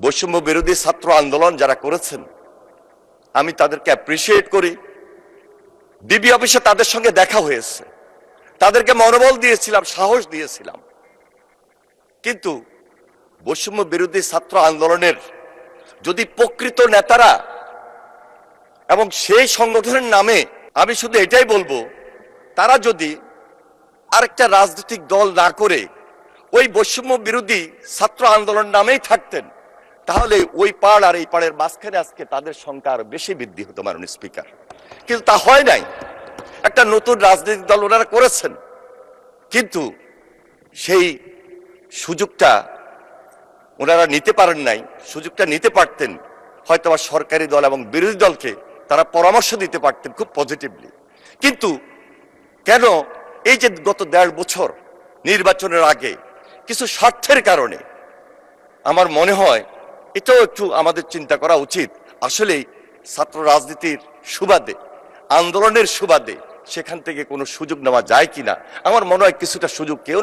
বৈষম্য বিরোধী ছাত্র আন্দোলন যারা করেছেন আমি তাদেরকে অ্যাপ্রিসিয়েট করি। ডিবি অফিসে তাদের সঙ্গে দেখা হয়েছে, তাদেরকে মনোবল দিয়েছিলাম, সাহস দিয়েছিলাম। কিন্তু বৈষম্য বিরোধী ছাত্র আন্দোলনের যদি প্রকৃত নেতারা এবং সেই সংগঠনের নামে, আমি শুধু এটাই বলবো, তারা যদি আরেকটা রাজনৈতিক দল না করে ওই বৈষম্য বিরোধী ছাত্র আন্দোলন নামেই থাকতেন, তাহলে ওই পাড় আর এই পাড়ের মাঝখানে আজকে তাদের সংখ্যা আরো বেশি বৃদ্ধি হতো মাননীয় স্পিকার। কিন্তু তা হয় নাই। একটা নতুন রাজনৈতিক দল ওনারা করেছেন, কিন্তু সেই সুযোগটা ওনারা নিতে পারেন নাই। সুযোগটা নিতে পারতেন, হয়তো বা সরকারি দল এবং বিরোধী দলকে তারা পরামর্শ দিতে পারতেন খুব পজিটিভলি। কিন্তু কেন এই যে গত 1.5 বছর নির্বাচনের আগে কিছু স্বার্থের কারণে, আমার মনে হয় এটাও একটু আমাদের চিন্তা করা উচিত। আসলেই ছাত্র রাজনীতির সুবাদে, আন্দোলনের সুবাদে সেখান থেকে কোনো সুযোগ নেওয়া যায় কিনা। আমার মনে হয় কিছুটা সুযোগ কেউ